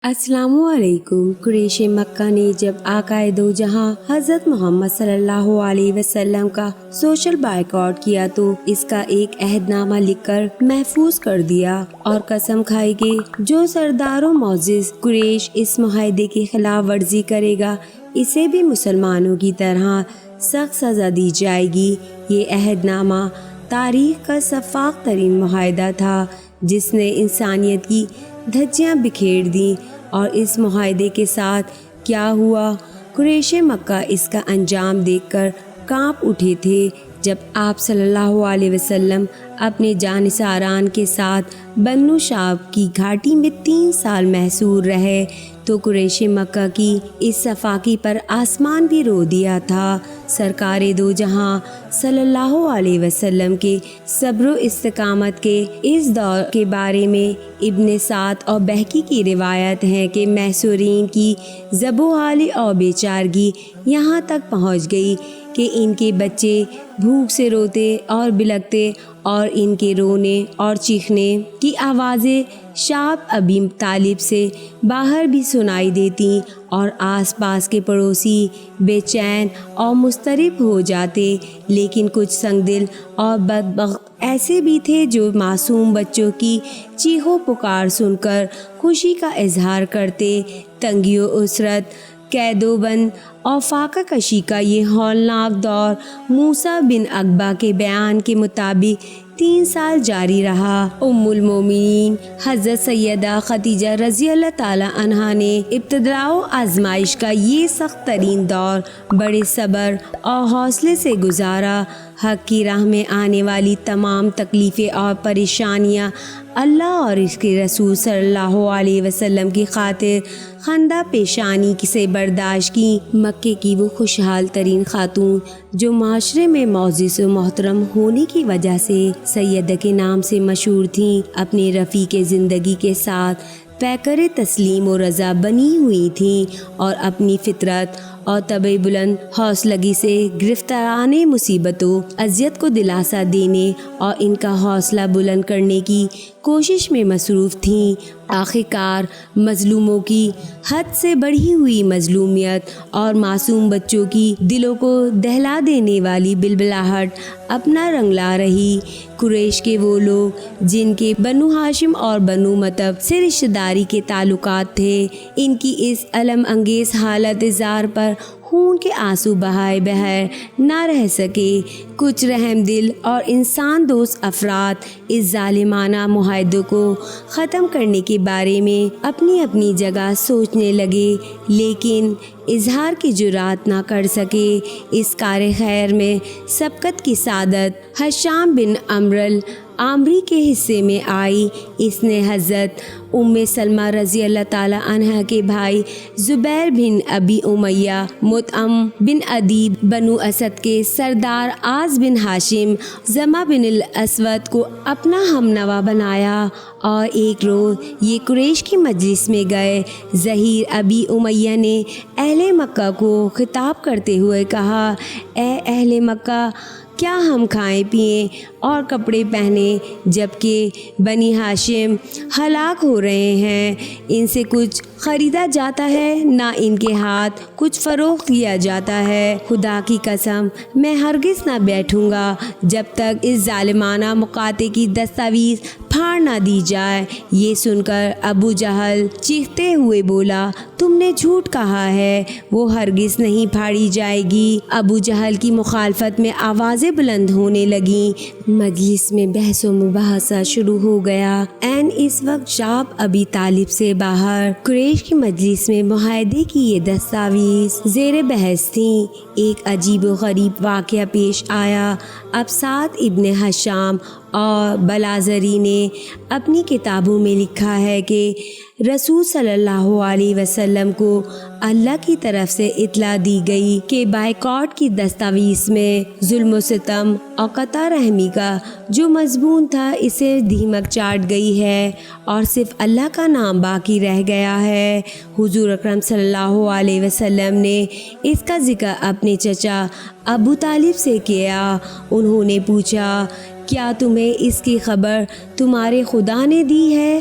السلام علیکم۔ قریش مکہ نے جب آقائے دو جہاں حضرت محمد صلی اللہ علیہ وسلم کا سوشل بائیکاٹ کیا تو اس کا ایک عہد نامہ لکھ کر محفوظ کر دیا اور قسم کھائی کہ جو سردار و معزز قریش اس معاہدے کی خلاف ورزی کرے گا اسے بھی مسلمانوں کی طرح سخت سزا دی جائے گی۔ یہ عہد نامہ تاریخ کا شفاف ترین معاہدہ تھا جس نے انسانیت کی دھجیاں بکھیر دیں، اور اس معاہدے کے ساتھ کیا ہوا؟ قریش مکہ اس کا انجام دیکھ کر کانپ اٹھے تھے۔ جب آپ صلی اللہ علیہ وسلم اپنے جانثاران کے ساتھ بنو شعب کی گھاٹی میں 3 سال محصور رہے تو قریش مکہ کی اس صفاقی پر آسمان بھی رو دیا تھا۔ سرکار دو جہاں صلی اللہ علیہ وسلم کے صبر و استقامت کے اس دور کے بارے میں ابن سعد اور بہقی کی روایت ہے کہ محصورین کی ذب و حالی اور بے چارگی یہاں تک پہنچ گئی کہ ان کے بچے بھوک سے روتے اور بلکتے، اور ان کے رونے اور چیخنے کی آوازیں شعب ابی طالب سے باہر بھی سنائی دیتی، اور آس پاس کے پڑوسی بے چین اور مضطرب ہو جاتے۔ لیکن کچھ سنگ دل اور بدبخت ایسے بھی تھے جو معصوم بچوں کی چیخ و پکار سن کر خوشی کا اظہار کرتے۔ تنگی و اسرت، قید و بند اور فاقہ کشی کا یہ ہولناک دور موسیٰ بن عقبہ کے بیان کے مطابق 3 سال جاری رہا۔ ام المومنین حضرت سیدہ خدیجہ رضی اللہ تعالی عنہا نے ابتلاء و آزمائش کا یہ سخت ترین دور بڑے صبر اور حوصلے سے گزارا۔ حق کی راہ میں آنے والی تمام تکلیفیں اور پریشانیاں اللہ اور اس کے رسول صلی اللہ علیہ وسلم کی خاطر خندہ پیشانی سے برداشت کی۔ مکے کی وہ خوشحال ترین خاتون جو معاشرے میں معزز و محترم ہونے کی وجہ سے سیدہ کے نام سے مشہور تھیں، اپنے رفیق زندگی کے ساتھ پیکر تسلیم و رضا بنی ہوئی تھیں، اور اپنی فطرت اور طبع بلند حوصلگی سے گرفتاران مصیبتوں اذیت کو دلاسا دینے اور ان کا حوصلہ بلند کرنے کی کوشش میں مصروف تھیں۔ آخرکار مظلوموں کی حد سے بڑھی ہوئی مظلومیت اور معصوم بچوں کی دلوں کو دہلا دینے والی بلبلاہٹ اپنا رنگ لا رہی۔ قریش کے وہ لوگ جن کے بنو ہاشم اور بنو مطلب سے رشتہ داری کے تعلقات تھے، ان کی اس الم انگیز حالت زار پر خون کے آنسو بہائے بغیر نہ رہ سکے۔ کچھ رحم دل اور انسان دوست افراد اس ظالمانہ معاہدے کو ختم کرنے کے بارے میں اپنی اپنی جگہ سوچنے لگے، لیکن اظہار کی جرات نہ کر سکے۔ اس کار خیر میں سبقت کی سعادت حشام بن عمرو العامری کے حصے میں آئی۔ اس نے حضرت ام سلمہ رضی اللہ تعالی عنہ کے بھائی زبیر بن ابی امیہ، مطعم بن عدی بنو اسد کے سردار عاص بن ہاشم، زمہ بن الاسود کو اپنا ہم نوا بنایا، اور ایک روز یہ قریش کی مجلس میں گئے۔ ظہیر ابی امیہ نے اہل مکہ کو خطاب کرتے ہوئے کہا، اے اہل مکہ، کیا ہم کھائیں پئیں اور کپڑے پہنیں جبکہ بنی ہاشم ہلاک ہو رہے ہیں؟ ان سے کچھ خریدا جاتا ہے نہ ان کے ہاتھ کچھ فروخت کیا جاتا ہے۔ خدا کی قسم میں ہرگز نہ بیٹھوں گا جب تک اس ظالمانہ مقاطعے کی دستاویز پھاڑ نہ دی جائے۔ یہ سن کر ابو جہل چیختے ہوئے بولا، تم نے جھوٹ کہا ہے، وہ ہرگز نہیں پھاڑی جائے گی۔ ابو جہل کی مخالفت میں آوازیں بلند ہونے لگیں۔ مجلس میں بحث و مباحثہ شروع ہو گیا۔ عین اس وقت شعب ابی طالب سے باہر قریش کی مجلس میں معاہدے کی یہ دستاویز زیر بحث تھیں۔ ایک عجیب و غریب واقعہ پیش آیا۔ اب سعد ابن ہشام اور بلازری نے اپنی کتابوں میں لکھا ہے کہ رسول صلی اللہ علیہ وسلم کو اللہ کی طرف سے اطلاع دی گئی کہ بائیکاٹ کی دستاویز میں ظلم و ستم اور قطع رحمی کا جو مضمون تھا اسے دیمک چاٹ گئی ہے، اور صرف اللہ کا نام باقی رہ گیا ہے۔ حضور اکرم صلی اللہ علیہ وسلم نے اس کا ذکر اپنے چچا ابو طالب سے کیا۔ انہوں نے پوچھا، کیا تمہیں اس کی خبر تمہارے خدا نے دی ہے؟